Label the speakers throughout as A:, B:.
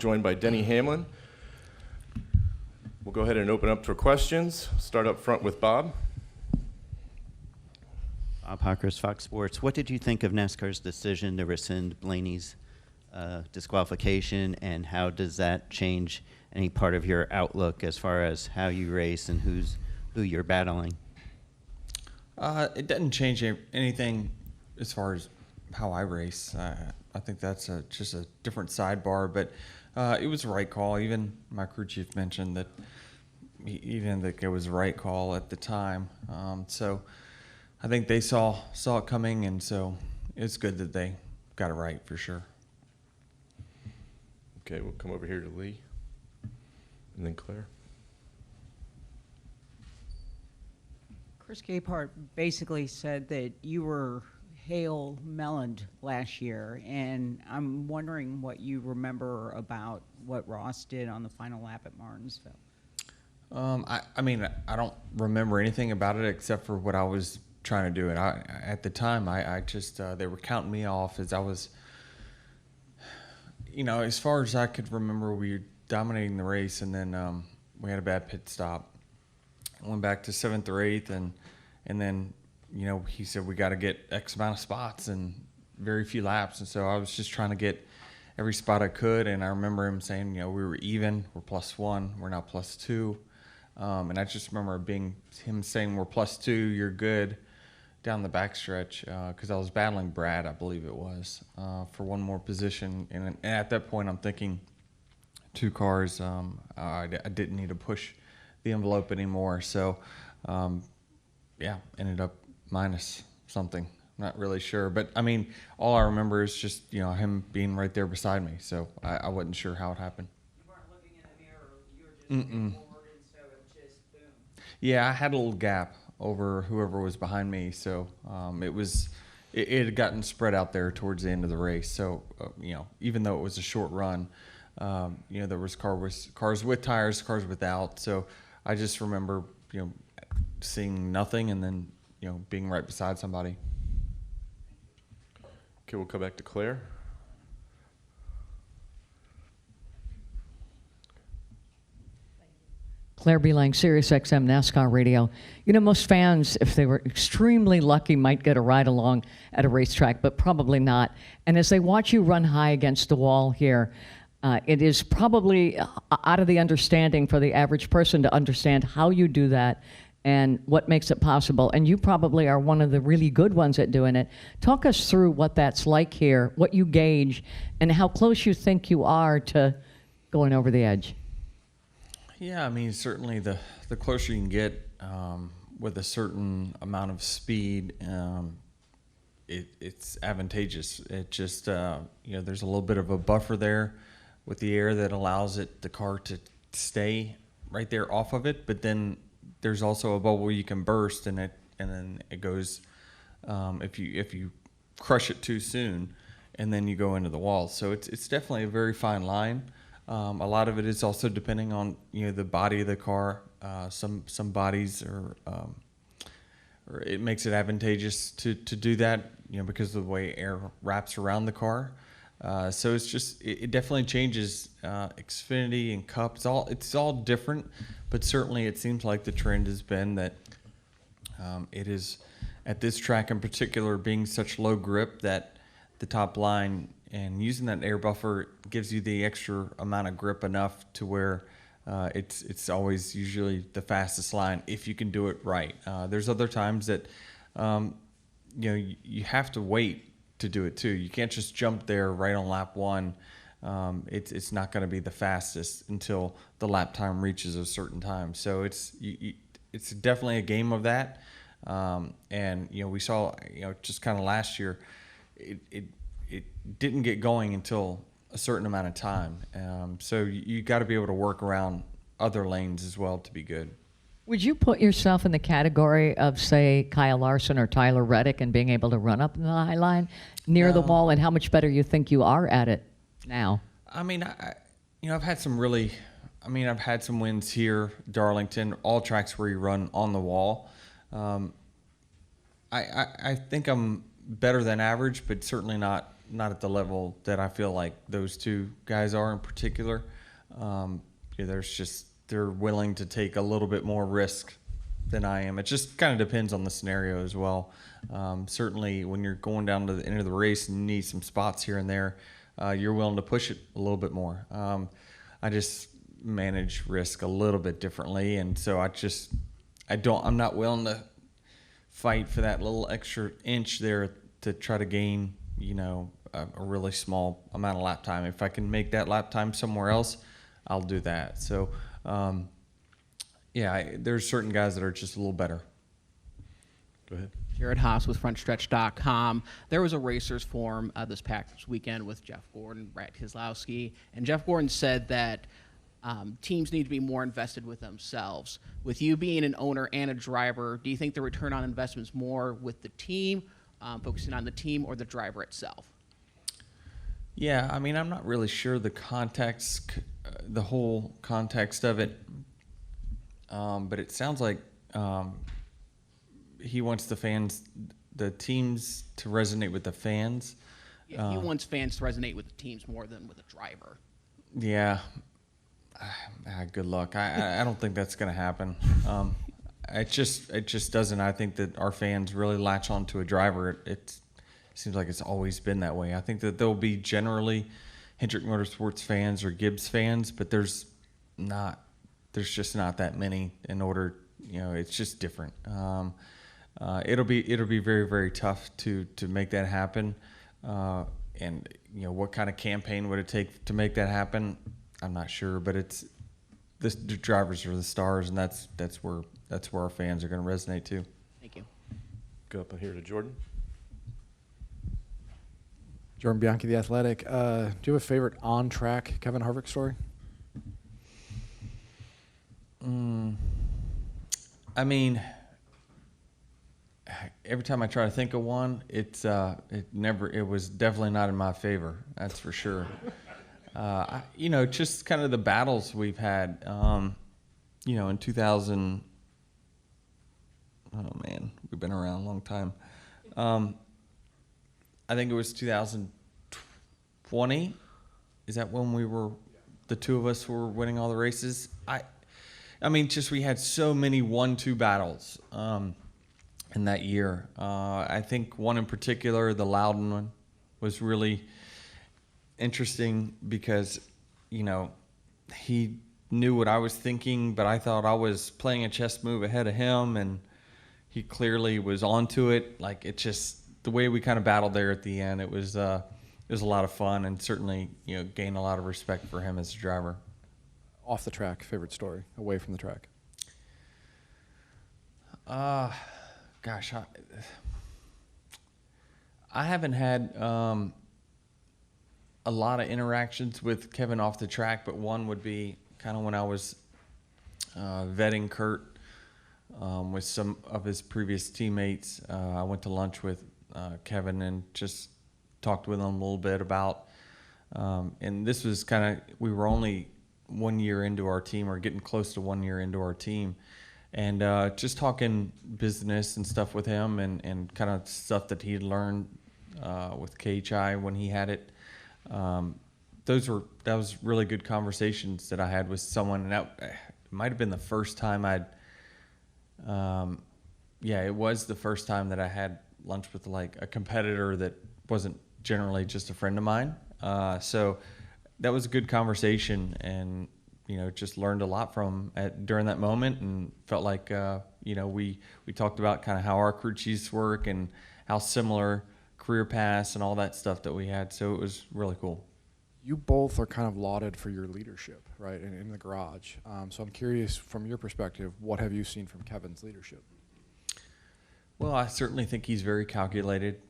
A: joined by Denny Hamlin. We'll go ahead and open up for questions. Start up front with Bob.
B: Bob Hawkers, Fox Sports. What did you think of NASCAR's decision to rescind Blaney's disqualification, and how does that change any part of your outlook as far as how you race and who you're battling?
C: It doesn't change anything as far as how I race. I think that's just a different sidebar, but it was the right call. Even my crew chief mentioned that he didn't think it was the right call at the time. So I think they saw it coming, and so it's good that they got it right for sure.
A: Okay, we'll come over here to Lee, and then Claire.
D: Chris Gapehart basically said that you were Hail Melon last year, and I'm wondering what you remember about what Ross did on the final lap at Martinsville.
C: I mean, I don't remember anything about it except for what I was trying to do. And at the time, I just, they were counting me off as I was, as far as I could remember, we were dominating the race, and then we had a bad pit stop. I went back to 7th or 8th, and then, he said we got to get X amount of spots and very few laps. And so I was just trying to get every spot I could. And I remember him saying, we were even, we're +1, we're now +2. And I just remember him saying, we're +2, you're good, down the backstretch, because I was battling Brad, I believe it was, for one more position. And at that point, I'm thinking 2 cars, I didn't need to push the envelope anymore. So, ended up minus something. Not really sure. But, I mean, all I remember is just, him being right there beside me. So I wasn't sure how it happened.
D: You weren't looking in the mirror. You were just moving forward, and so it just boom.
C: Yeah, I had a little gap over whoever was behind me. So it had gotten spread out there towards the end of the race. So, even though it was a short run, there was cars with tires, cars without. So I just remember, seeing nothing and then, being right beside somebody.
A: Okay, we'll come back to Claire.
E: Claire Beelang, SiriusXM NASCAR Radio. Most fans, if they were extremely lucky, might get a ride along at a racetrack, but probably not. And as they watch you run high against the wall here, it is probably out of the understanding for the average person to understand how you do that and what makes it possible. And you probably are one of the really good ones at doing it. Talk us through what that's like here, what you gauge, and how close you think you are to going over the edge.
C: Yeah, I mean, certainly the closer you can get with a certain amount of speed, it's advantageous. It just, there's a little bit of a buffer there with the air that allows the car to stay right there off of it, but then there's also a bubble you can burst, and then it goes, if you crush it too soon, and then you go into the wall. So it's definitely a very fine line. A lot of it is also depending on the body of the car. Some bodies or it makes it advantageous to do that, because of the way air wraps around the car. So it's just it definitely changes Xfinity and Cup. It's all different, but certainly it seems like the trend has been that it is at this track in particular being such low grip that the top line and using that air buffer gives you the extra amount of grip enough to where it's always usually the fastest line if you can do it right. There's other times that you have to wait to do it too. You can't just jump there right on lap 1. It's not going to be the fastest until the lap time reaches a certain time. So it's definitely a game of that. And we saw just kind of last year, it didn't get going until a certain amount of time. So you got to be able to work around other lanes as well to be good.
E: Would you put yourself in the category of, say, Kyle Larson or Tyler Reddick and being able to run up in the high line near the wall, and how much better you think you are at it now? I mean,
C: I've had some I've had some wins here, Darlington, all tracks where you run on the wall. I think I'm better than average, but certainly not not at the level that I feel like those two guys are in particular. They're willing to take a little bit more risk than I am. It just kind of depends on the scenario as well. Certainly, when you're going down to the end of the race and you need some spots here and there, you're willing to push it a little bit more. I just manage risk a little bit differently, and so I'm not willing to fight for that little extra inch there to try to gain, a really small amount of lap time. If I can make that lap time somewhere else, I'll do that. So, there's certain guys that are just a little better.
A: Go ahead.
F: Jared Haas with FrontStretch.com. There was a racers forum this past weekend with Jeff Gordon, Brad Keselowski, and Jeff Gordon said that teams need to be more invested with themselves. With you being an owner and a driver, do you think the return on investment is more with the team, focusing on the team, or the driver itself?
C: Yeah, I mean, I'm not really sure the context, the whole context of it, but it sounds like he wants the teams to resonate with the fans.
F: Yeah, he wants fans to resonate with the teams more than with a driver.
C: Yeah. Good luck. I don't think that's going to happen. It just doesn't. I think that our fans really latch on to a driver. It seems like it's always been that way. I think that there'll be generally Hendrick Motorsports fans or Gibbs fans, but there's just not that many in order. It's just different. It'll be very, very tough to make that happen. And what kind of campaign would it take to make that happen? I'm not sure, but the drivers are the stars, and that's where our fans are going to resonate too.
F: Thank you.
A: Go up here to Jordan.
G: Jordan Bianchi, The Athletic. Do you have a favorite on-track Kevin Harvick story?
C: I mean, every time I try to think of one, it was definitely not in my favor. That's for sure. Just kind of the battles we've had, in 2000. Oh man, we've been around a long time. I think it was 2020. Is that when the two of us were winning all the races? I mean, just we had so many 1-2 battles in that year. I think one in particular, the Loudon one, was really interesting because, he knew what I was thinking, but I thought I was playing a chess move ahead of him, and he clearly was onto it. Like, it just, the way we kind of battled there at the end, it was a lot of fun, and certainly, gained a lot of respect for him as a driver.
G: Off the track, favorite story, away from the track?
C: Gosh, I haven't had a lot of interactions with Kevin off the track, but one would be kind of when I was vetting Kurt with some of his previous teammates. I went to lunch with Kevin and just talked with him a little bit about, and this was we were only 1 year into our team, or getting close to 1 year into our team, and just talking business and stuff with him, and kind of stuff that he'd learned with KHI when he had it. That was really good conversations that I had with someone, and that might have been the first time it was the first time that I had lunch with like a competitor that wasn't generally just a friend of mine. So that was a good conversation, and just learned a lot from during that moment, and felt like we talked about kind of how our crew chiefs work and how similar career paths and all that stuff that we had. So it was really cool.
G: You both are kind of lauded for your leadership, right, in the garage. So I'm curious, from your perspective, what have you seen from Kevin's leadership?
C: Well, I certainly think he's very calculated.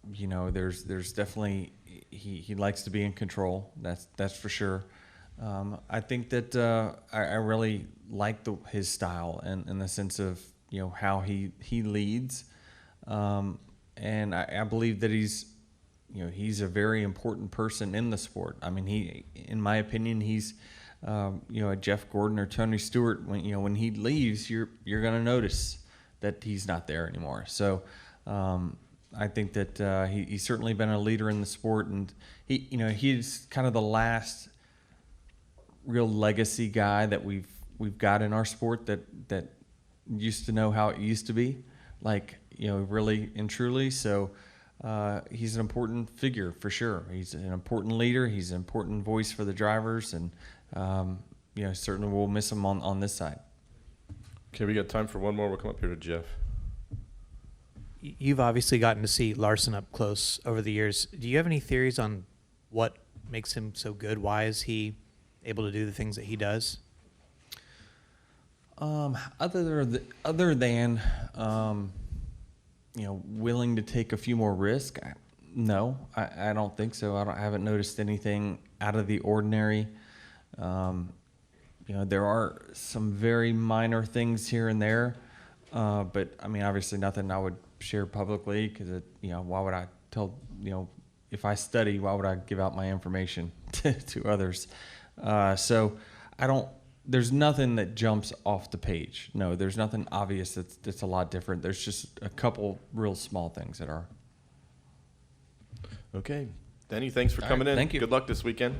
C: There's definitely he likes to be in control. That's for sure. I think that I really like his style, and in the sense of how he leads, and I believe that he's a very important person in the sport. I mean, in my opinion, he's a Jeff Gordon or Tony Stewart. When he leaves, you're going to notice that he's not there anymore. So I think that he's certainly been a leader in the sport, and he's kind of the last real legacy guy that we've got in our sport that used to know how it used to be, like, really and truly. So he's an important figure for sure. He's an important leader. He's an important voice for the drivers, and certainly we'll miss him on this side.
A: Okay, we got time for one more. We'll come up here to Jeff.
H: You've obviously gotten to see Larson up close over the years. Do you have any theories on what makes him so good? Why is he able to do the things that he does?
C: Other than willing to take a few more risks, no, I don't think so. I haven't noticed anything out of the ordinary. There are some very minor things here and there, but I mean, obviously nothing I would share publicly, because why would I tell, if I study, why would I give out my information to others? So there's nothing that jumps off the page. No, there's nothing obvious that's a lot different. There's just a couple real small things that are.
A: Okay. Denny, thanks for
C: All
A: coming
C: right,
A: in.
C: thank you.
A: Good luck this weekend.